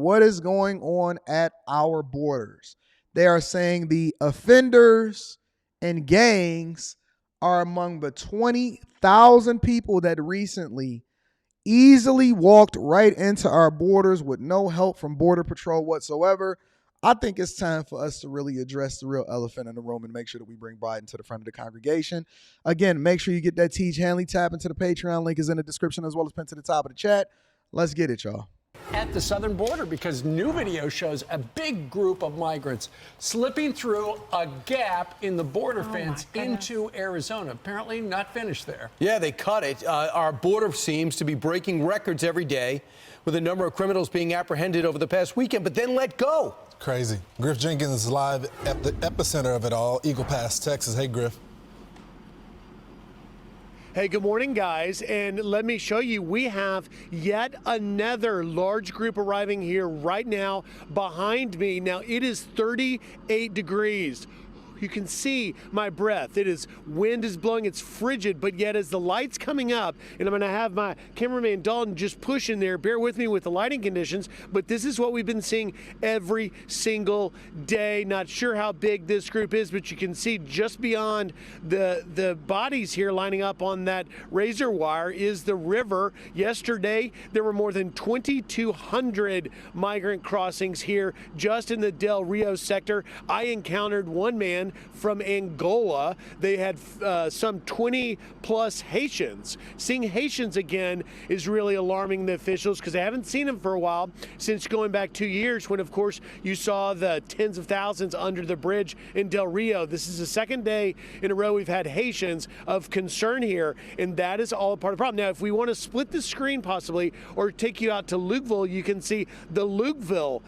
what is going on at our borders. They are saying the offenders and gangs are among the 20,000 people that recently easily walked right into our borders with no help from Border Patrol whatsoever. I think it's time for us to really address the real elephant in the room and make sure that we bring Biden to the front of the congregation. Again, make sure you get that Teach Hanley. Tap into the Patreon. Link is in the description as well as pinned to the top of the chat. Let's get it, y'all. At the southern border, because new video shows a big group of migrants slipping through a gap in the border fence into Arizona. Apparently not finished there. Yeah, they cut it. Our border seems to be breaking records every day, with a number of criminals being apprehended over the past weekend, but then let go. Crazy. Griff Jenkins is live at the epicenter of it all, Eagle Pass, Texas. Hey, Griff. Hey, good morning, guys. And let me show you, we have yet another large group arriving here right now behind me. Now, it is 38 degrees. You can see my breath. Wind is blowing, it's frigid, but yet as the light's coming up, and I'm gonna have my cameraman Dalton just push in there, bear with me with the lighting conditions, but this is what we've been seeing every single day. Not sure how big this group is, but you can see just beyond the bodies here lining up on that razor wire is the river. Yesterday, there were more than 2,200 migrant crossings here just in the Del Rio sector. I encountered one man from Angola. They had some 20 plus Haitians. Seeing Haitians again is really alarming the officials because they haven't seen them for a while, since going back 2 years when, of course, you saw the tens of thousands under the bridge in Del Rio. This is the second day in a row we've had Haitians of concern here, and that is all a part of the problem. Now, if we want to split the screen possibly or take you out to Lukeville, you can see the Lukeville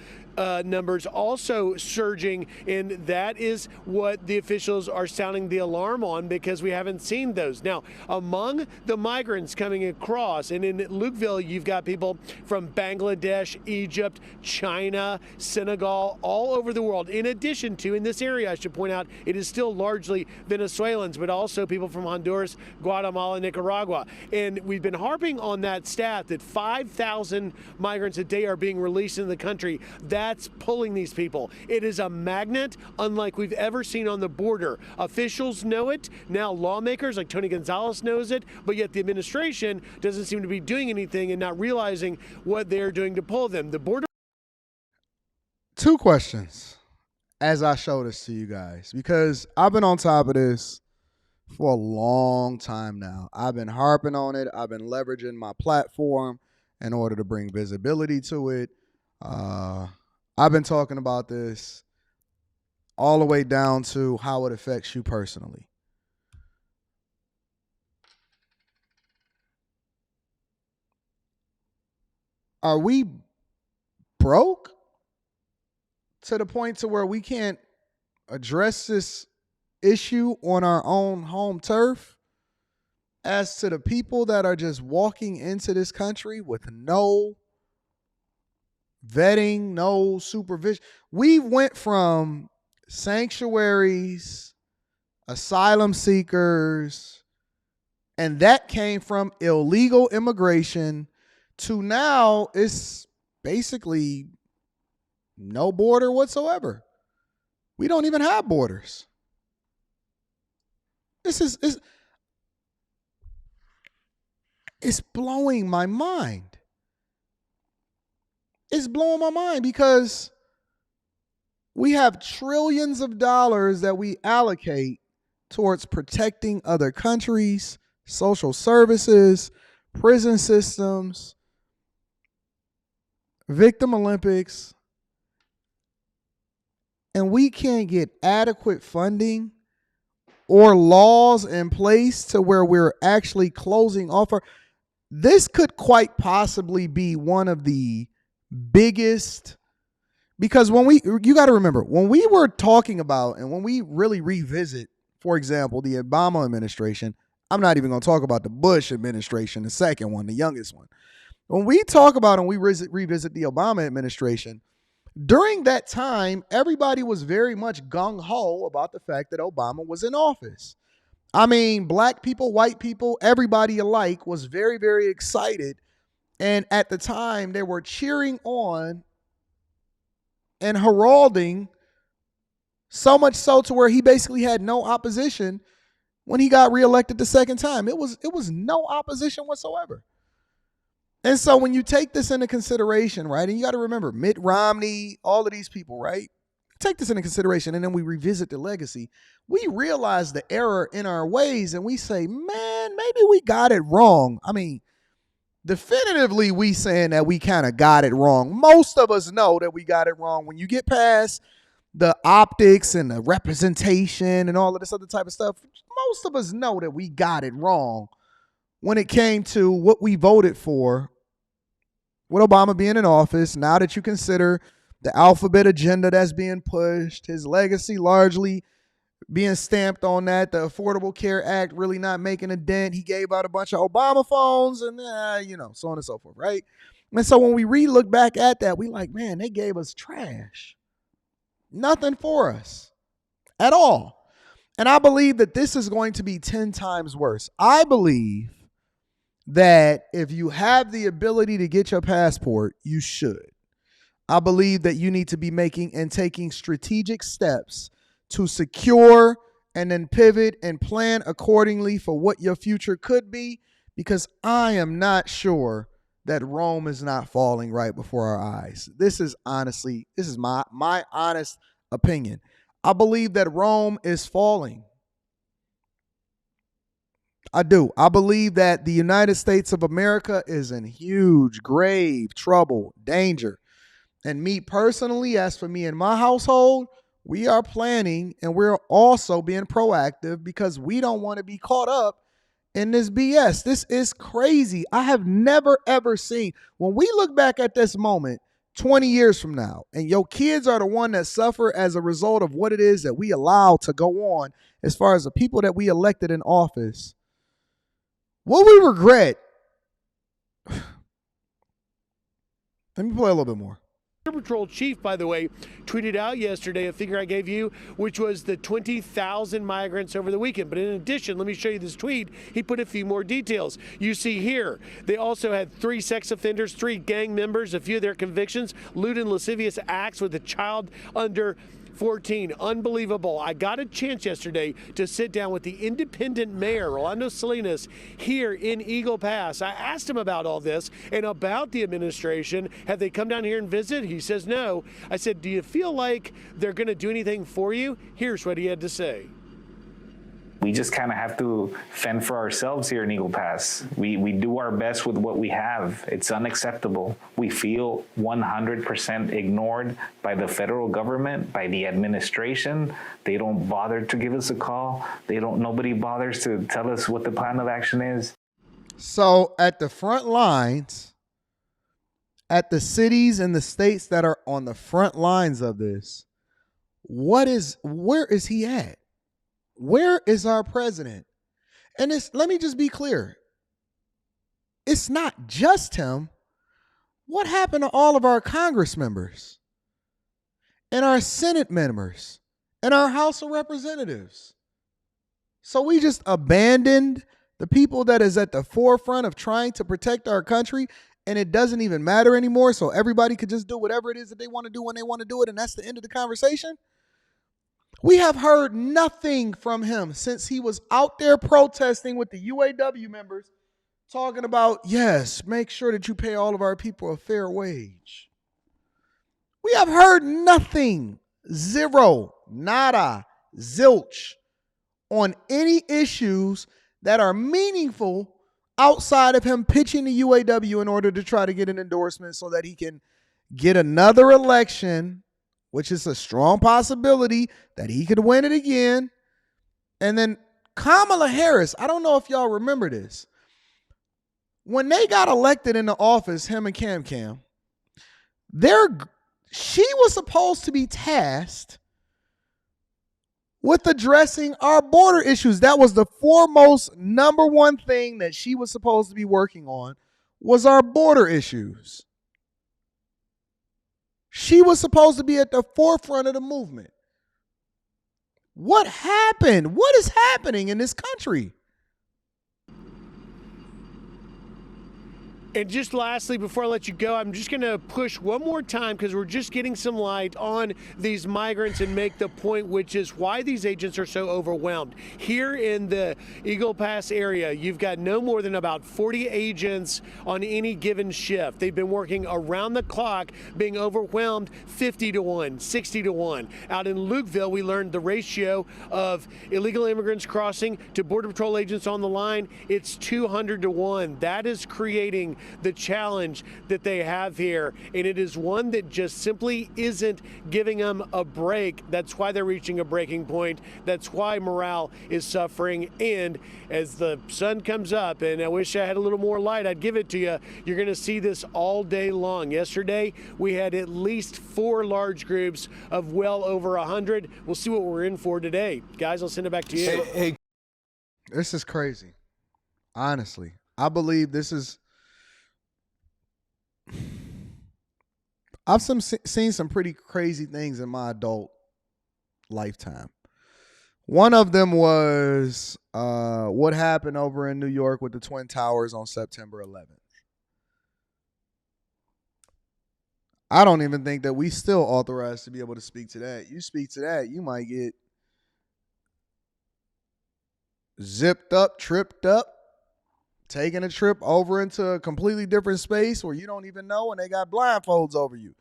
numbers also surging, and that is what the officials are sounding the alarm on because we haven't seen those. Now, among the migrants coming across, and in Lukeville, you've got people from Bangladesh, Egypt, China, Senegal, all over the world. In addition to, in this area, I should point out, it is still largely Venezuelans, but also people from Honduras, Guatemala, Nicaragua. And we've been harping on that stat that 5,000 migrants a day are being released in the country. That's pulling these people. It is a magnet unlike we've ever seen on the border. Officials know it. Now lawmakers like Tony Gonzalez knows it, but yet the administration doesn't seem to be doing anything and not realizing what they're doing to pull them. The border. Two questions as I show this to you guys, because I've been on top of this for a long time now. I've been harping on it. I've been leveraging my platform in order to bring visibility to it. I've been talking about this all the way down to how it affects you personally. Are we broke to the point to where we can't address this issue on our own home turf? As to the people that are just walking into this country with no vetting, no supervision. We went from sanctuaries, asylum seekers, and that came from illegal immigration, to now it's basically no border whatsoever. We don't even have borders. It's blowing my mind. It's blowing my mind because we have trillions of dollars that we allocate towards protecting other countries, social services, prison systems, victim Olympics, and we can't get adequate funding or laws in place to where we're actually closing off this could quite possibly be one of the biggest, because you got to remember, when we were talking about and when we really revisit, for example, the Obama administration, I'm not even going to talk about the Bush administration, the second one, the youngest one. When we talk about and we revisit the Obama administration, during that time, everybody was very much gung-ho about the fact that Obama was in office. I mean, black people, white people, everybody alike was very, very excited. And at the time, they were cheering on and heralding, so much so to where he basically had no opposition when he got reelected the second time. It was no opposition whatsoever. And so when you take this into consideration, right, and you got to remember Mitt Romney, all of these people, right, take this into consideration, and then we revisit the legacy, we realize the error in our ways, and we say, man, maybe we got it wrong. I mean, definitively we saying that we kind of got it wrong. Most of us know that we got it wrong. When you get past the optics and the representation and all of this other type of stuff, most of us know that we got it wrong when it came to what we voted for with Obama being in office. Now that you consider the alphabet agenda that's being pushed, his legacy largely being stamped on that, the Affordable Care Act really not making a dent. He gave out a bunch of Obama phones and, so on and so forth, right? And so when we look back at that, we like, man, they gave us trash. Nothing for us at all. And I believe that this is going to be 10 times worse. I believe that if you have the ability to get your passport, you should. I believe that you need to be making and taking strategic steps to secure and then pivot and plan accordingly for what your future could be, because I am not sure that Rome is not falling right before our eyes. This is my honest opinion. I believe that Rome is falling. I do. I believe that the United States of America is in huge, grave trouble, danger. And me personally, as for me and my household, we are planning and we're also being proactive because we don't want to be caught up in this BS. This is crazy. I have never, ever seen, when we look back at this moment 20 years from now, and your kids are the one that suffer as a result of what it is that we allow to go on as far as the people that we elected in office, what we regret. Let me play a little bit more. Border Patrol chief, by the way, tweeted out yesterday a figure I gave you, which was the 20,000 migrants over the weekend. But in addition, let me show you this tweet. He put a few more details. You see here, they also had 3 sex offenders, 3 gang members, a few of their convictions, lewd and lascivious acts with a child under 14. Unbelievable. I got a chance yesterday to sit down with the independent mayor, Rolando Salinas, here in Eagle Pass. I asked him about all this and about the administration. Have they come down here and visit? He says no. I said, do you feel like they're going to do anything for you? Here's what he had to say. We just kind of have to fend for ourselves here in Eagle Pass. We do our best with what we have. It's unacceptable. We feel 100% ignored by the federal government, by the administration. They don't bother to give us a call. Nobody bothers to tell us what the plan of action is. So at the front lines, at the cities and the states that are on the front lines of this, where is he at? Where is our president? And let me just be clear. It's not just him. What happened to all of our Congress members and our Senate members and our House of Representatives? So we just abandoned the people that is at the forefront of trying to protect our country, and it doesn't even matter anymore. So everybody could just do whatever it is that they want to do when they want to do it. And that's the end of the conversation. We have heard nothing from him since he was out there protesting with the UAW members, talking about, yes, make sure that you pay all of our people a fair wage. We have heard nothing, zero, nada, zilch, on any issues that are meaningful outside of him pitching the UAW in order to try to get an endorsement so that he can get another election, which is a strong possibility that he could win it again. And then Kamala Harris, I don't know if y'all remember this. When they got elected into office, him and Cam, she was supposed to be tasked with addressing our border issues. That was the foremost number one thing that she was supposed to be working on, was our border issues. She was supposed to be at the forefront of the movement. What happened? What is happening in this country? And just lastly, before I let you go, I'm just going to push one more time because we're just getting some light on these migrants and make the point, which is why these agents are so overwhelmed. Here in the Eagle Pass area, you've got no more than about 40 agents on any given shift. They've been working around the clock, being overwhelmed 50 to 1, 60 to 1. Out in Lukeville, we learned the ratio of illegal immigrants crossing to Border Patrol agents on the line. It's 200 to 1. That is creating the challenge that they have here, and it is one that just simply isn't giving them a break. That's why they're reaching a breaking point. That's why morale is suffering. And as the sun comes up, and I wish I had a little more light, I'd give it to you, you're going to see this all day long. Yesterday, we had at least 4 large groups of well over 100. We'll see what we're in for today. Guys, I'll send it back to you. Hey, This is crazy. Honestly, I believe this is. I've seen some pretty crazy things in my adult lifetime. One of them was what happened over in New York with the Twin Towers on September 11th. I don't even think that we still authorized to be able to speak to that. You speak to that, you might get zipped up, tripped up, taking a trip over into a completely different space where you don't even know, and they got blindfolds over you.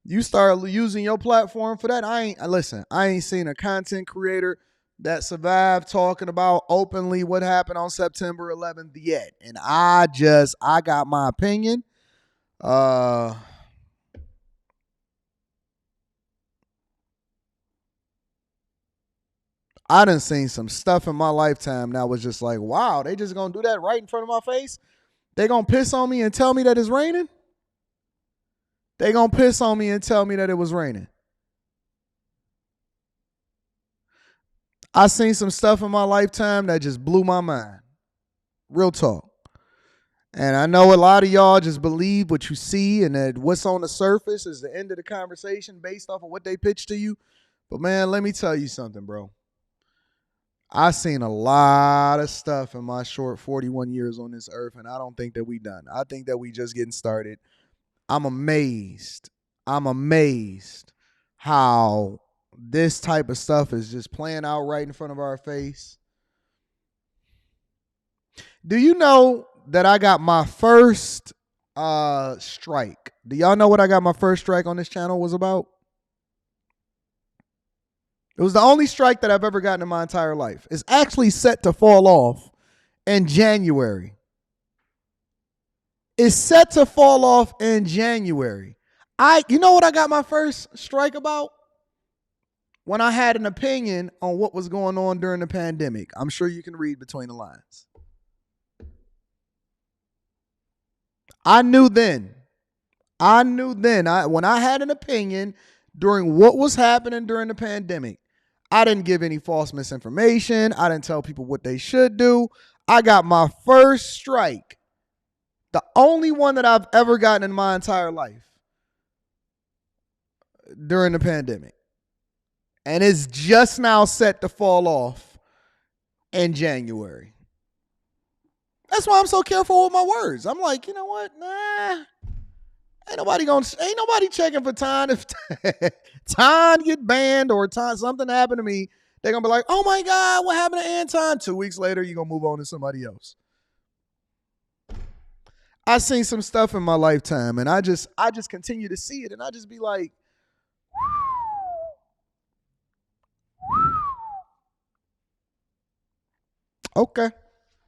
You start using your platform for that. I ain't seen a content creator that survived talking about openly what happened on September 11th yet. And I got my opinion. I done seen some stuff in my lifetime that was just like, wow, they just gonna do that right in front of my face? They gonna piss on me and tell me that it's raining? They gonna piss on me and tell me that it was raining? I seen some stuff in my lifetime that just blew my mind. Real talk. And I know a lot of y'all just believe what you see and that what's on the surface is the end of the conversation based off of what they pitch to you. But man, let me tell you something, bro. I seen a lot of stuff in my short 41 years on this earth, and I don't think that we done. I think that we just getting started. I'm amazed how this type of stuff is just playing out right in front of our face. Do you know that I got my first strike? Do y'all know what I got my first strike on this channel was about? It was the only strike that I've ever gotten in my entire life. It's actually set to fall off in January. It's set to fall off in January. You know what I got my first strike about? When I had an opinion on what was going on during the pandemic. I'm sure you can read between the lines. I knew then when I had an opinion during what was happening during the pandemic. I didn't give any false misinformation. I didn't tell people what they should do. I got my first strike, the only one that I've ever gotten in my entire life during the pandemic. And it's just now set to fall off in January. That's why I'm so careful with my words. I'm like, you know what? Nah. Ain't nobody checking for time. If time get banned or time something happened to me, they're gonna be like, oh my God, what happened to Anton? 2 weeks later, you're gonna move on to somebody else. I seen some stuff in my lifetime, and I just continue to see it, and I just be like, okay.